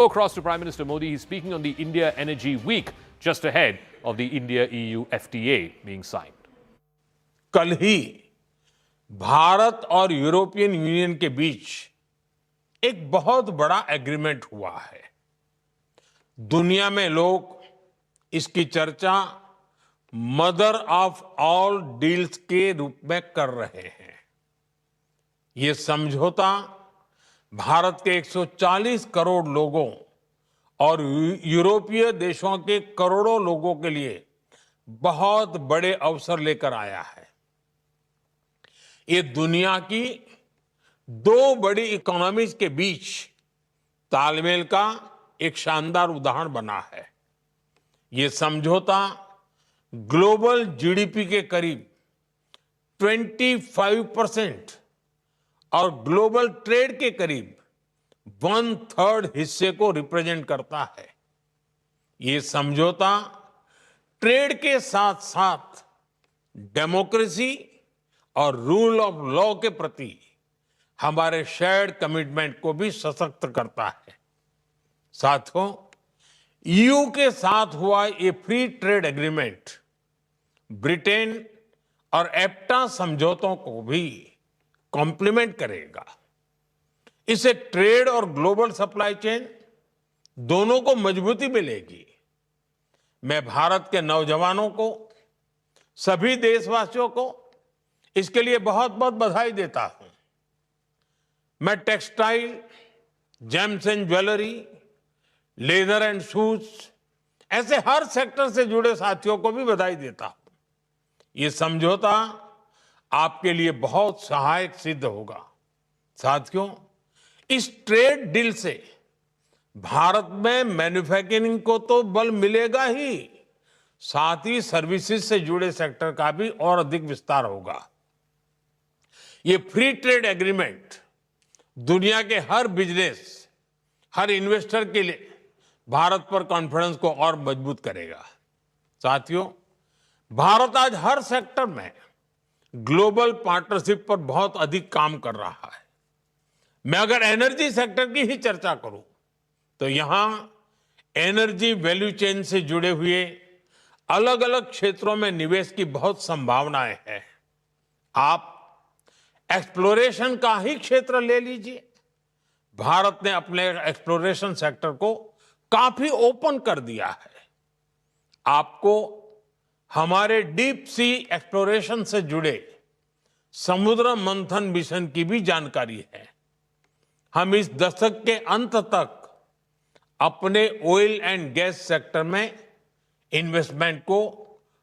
Across to Prime Minister Modi, he's speaking on the India Energy Week just ahead of the India-EU FTA being signed. कल ही भारत और European union के बीच एक बहुत बड़ा agreement हुआ है। दुनिया में लोग इसकी चर्चा मदर ऑफ ऑल डील्स के रूप में कर रहे हैं। ये समझौता भारत के 140 करोड़ लोगों और यूरोपीय देशों के करोड़ों लोगों के लिए बहुत बड़े अवसर लेकर आया है। ये दुनिया की दो बड़ी इकोनॉमीज के बीच तालमेल का एक शानदार उदाहरण बना है। ये समझौता ग्लोबल जीडीपी के करीब 25% और ग्लोबल ट्रेड के करीब 1/3 हिस्से को रिप्रेजेंट करता है। ये समझौता ट्रेड के साथ साथ डेमोक्रेसी और रूल ऑफ लॉ के प्रति हमारे शेयर्ड कमिटमेंट को भी सशक्त करता है। साथियों, ईयू के साथ हुआ ये फ्री ट्रेड एग्रीमेंट ब्रिटेन और एप्टा समझौतों को भी कॉम्प्लीमेंट करेगा। इससे ट्रेड और ग्लोबल सप्लाई चेन दोनों को मजबूती मिलेगी। मैं भारत के नौजवानों को, सभी देशवासियों को इसके लिए बहुत बहुत बधाई देता हूं। मैं textile, James and jewellery, leather and shoes ऐसे हर सेक्टर से जुड़े साथियों को भी बधाई देता हूं। ये समझौता आपके लिए बहुत सहायक सिद्ध होगा। साथियों, इस ट्रेड डील से भारत में मैन्युफैक्चरिंग को तो बल मिलेगा ही, साथ ही सर्विसेज से जुड़े सेक्टर का भी और अधिक विस्तार होगा। ये फ्री ट्रेड एग्रीमेंट दुनिया के हर बिजनेस, हर इन्वेस्टर के लिए भारत पर कॉन्फिडेंस को और मजबूत करेगा। साथियों, भारत आज हर सेक्टर में ग्लोबल पार्टनरशिप पर बहुत अधिक काम कर रहा है। मैं अगर एनर्जी सेक्टर की ही चर्चा करूं तो यहां एनर्जी वैल्यू चेन से जुड़े हुए अलग अलग क्षेत्रों में निवेश की बहुत संभावनाएं हैं। आप एक्सप्लोरेशन का ही क्षेत्र ले लीजिए। भारत ने अपने एक्सप्लोरेशन सेक्टर को काफी ओपन कर दिया है। आपको हमारे डीप सी एक्सप्लोरेशन से जुड़े समुद्र मंथन मिशन की भी जानकारी है। हम इस दशक के अंत तक अपने ऑयल एंड गैस सेक्टर में इन्वेस्टमेंट को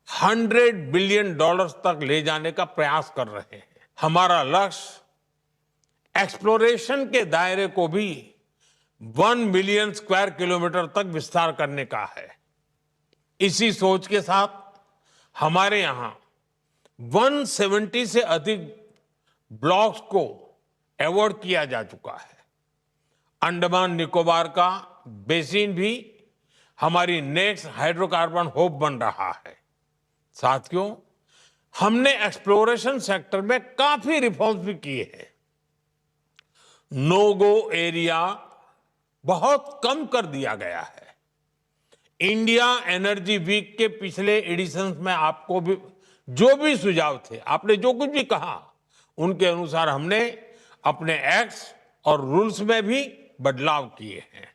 $100 बिलियन तक ले जाने का प्रयास कर रहे हैं। हमारा लक्ष्य एक्सप्लोरेशन के दायरे को भी 1 मिलियन स्क्वायर किलोमीटर तक विस्तार करने का है। इसी सोच के साथ हमारे यहां 170 से अधिक ब्लॉक्स को अवार्ड किया जा चुका है। अंडमान निकोबार का बेसिन भी हमारी नेक्स्ट हाइड्रोकार्बन होप बन रहा है। साथियों, हमने एक्सप्लोरेशन सेक्टर में काफी रिफॉर्म्स भी किए हैं। नो गो एरिया बहुत कम कर दिया गया है। इंडिया एनर्जी वीक के पिछले एडिशन में आपको भी जो भी सुझाव थे, आपने जो कुछ भी कहा, उनके अनुसार हमने अपने एक्ट्स और रूल्स में भी बदलाव किए हैं।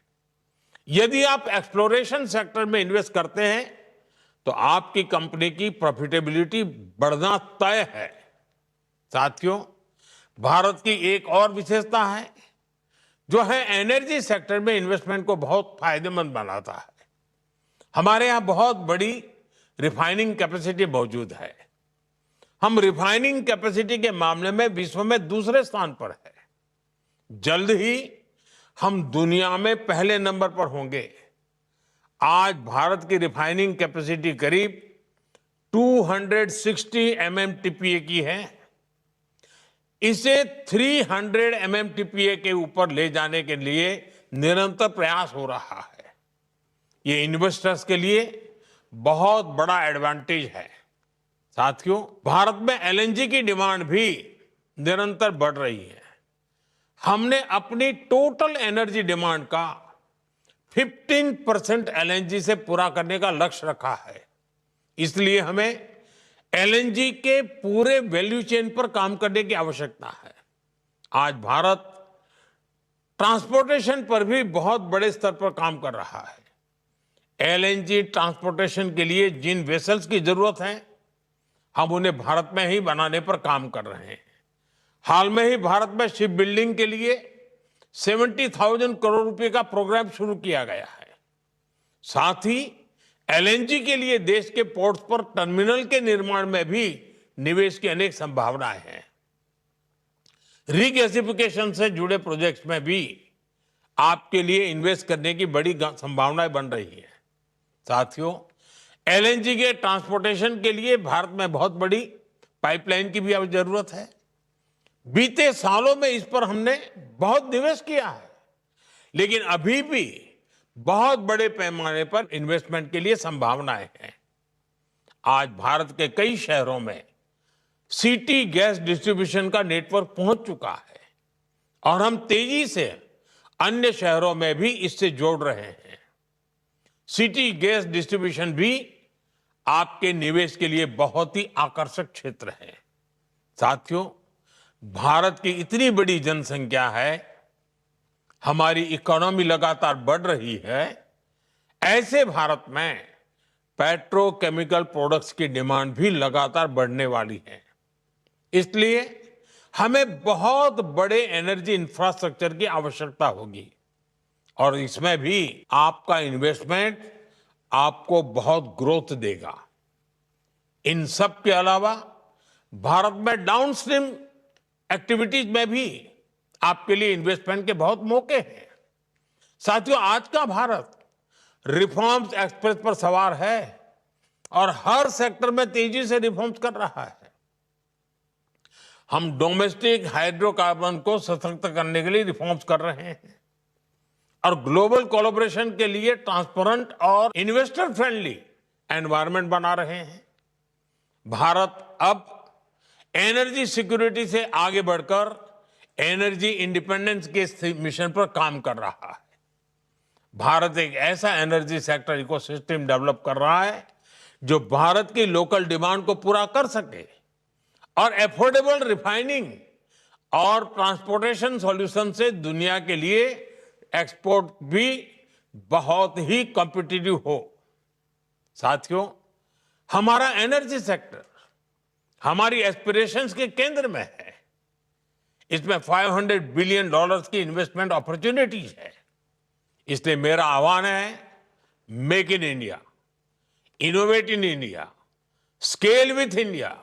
यदि आप एक्सप्लोरेशन सेक्टर में इन्वेस्ट करते हैं तो आपकी कंपनी की प्रॉफिटेबिलिटी बढ़ना तय है। साथियों, भारत की एक और विशेषता है जो है एनर्जी सेक्टर में इन्वेस्टमेंट को बहुत फायदेमंद बनाता है। हमारे यहां बहुत बड़ी रिफाइनिंग कैपेसिटी मौजूद है। हम रिफाइनिंग कैपेसिटी के मामले में विश्व में दूसरे स्थान पर है। जल्द ही हम दुनिया में पहले नंबर पर होंगे। आज भारत की रिफाइनिंग कैपेसिटी करीब 260 MMTPA की है। इसे 300 MMTPA के ऊपर ले जाने के लिए निरंतर प्रयास हो रहा है। ये इन्वेस्टर्स के लिए बहुत बड़ा एडवांटेज है। साथियों, भारत में एलएनजी की डिमांड भी निरंतर बढ़ रही है। हमने अपनी टोटल एनर्जी डिमांड का 15% एलएनजी से पूरा करने का लक्ष्य रखा है। इसलिए हमें एलएनजी के पूरे वैल्यू चेन पर काम करने की आवश्यकता है। आज भारत ट्रांसपोर्टेशन पर भी बहुत बड़े स्तर पर काम कर रहा है। एलएनजी ट्रांसपोर्टेशन के लिए जिन वेसल्स की जरूरत है, हम उन्हें भारत में ही बनाने पर काम कर रहे हैं। हाल में ही भारत में शिप बिल्डिंग के लिए 70,000 करोड़ रुपए का प्रोग्राम शुरू किया गया है। साथ ही एलएनजी के लिए देश के पोर्ट्स पर टर्मिनल के निर्माण में भी निवेश की अनेक संभावनाएं हैं। रीगैसिफिकेशन से जुड़े प्रोजेक्ट्स में भी आपके लिए इन्वेस्ट करने की बड़ी संभावनाएं बन रही है। साथियों, एलएनजी के ट्रांसपोर्टेशन के लिए भारत में बहुत बड़ी पाइपलाइन की भी अब जरूरत है। बीते सालों में इस पर हमने बहुत निवेश किया है, लेकिन अभी भी बहुत बड़े पैमाने पर इन्वेस्टमेंट के लिए संभावनाएं हैं। आज भारत के कई शहरों में सिटी गैस डिस्ट्रीब्यूशन का नेटवर्क पहुंच चुका है और हम तेजी से अन्य शहरों में भी इससे जोड़ रहे हैं। सिटी गैस डिस्ट्रीब्यूशन भी आपके निवेश के लिए बहुत ही आकर्षक क्षेत्र है। साथियों, भारत की इतनी बड़ी जनसंख्या है, हमारी इकोनॉमी लगातार बढ़ रही है। ऐसे भारत में पेट्रोकेमिकल प्रोडक्ट्स की डिमांड भी लगातार बढ़ने वाली है। इसलिए हमें बहुत बड़े एनर्जी इंफ्रास्ट्रक्चर की आवश्यकता होगी और इसमें भी आपका इन्वेस्टमेंट आपको बहुत ग्रोथ देगा। इन सब के अलावा भारत में डाउनस्ट्रीम एक्टिविटीज में भी आपके लिए इन्वेस्टमेंट के बहुत मौके हैं। साथियों, आज का भारत रिफॉर्म्स एक्सप्रेस पर सवार है और हर सेक्टर में तेजी से रिफॉर्म्स कर रहा है। हम डोमेस्टिक हाइड्रोकार्बन को सशक्त करने के लिए रिफॉर्म्स कर रहे हैं और ग्लोबल कोलैबोरेशन के लिए ट्रांसपेरेंट और इन्वेस्टर फ्रेंडली एनवायरनमेंट बना रहे हैं। भारत अब एनर्जी सिक्योरिटी से आगे बढ़कर एनर्जी इंडिपेंडेंस के मिशन पर काम कर रहा है। भारत एक ऐसा एनर्जी सेक्टर इकोसिस्टम डेवलप कर रहा है जो भारत की लोकल डिमांड को पूरा कर सके और एफोर्डेबल रिफाइनिंग और ट्रांसपोर्टेशन सॉल्यूशन से दुनिया के लिए एक्सपोर्ट भी बहुत ही कॉम्पिटिटिव हो। साथियों, हमारा एनर्जी सेक्टर हमारी एस्पिरेशंस के केंद्र में है। इसमें $500 बिलियन की इन्वेस्टमेंट अपॉर्चुनिटीज है। इसलिए मेरा आह्वान है, make in India, innovate in India, scale with India,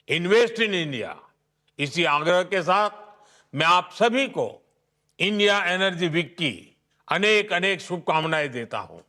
invest in India. इसी आग्रह के साथ मैं आप सभी को इंडिया एनर्जी वीक की अनेक अनेक शुभकामनाएं देता हूं।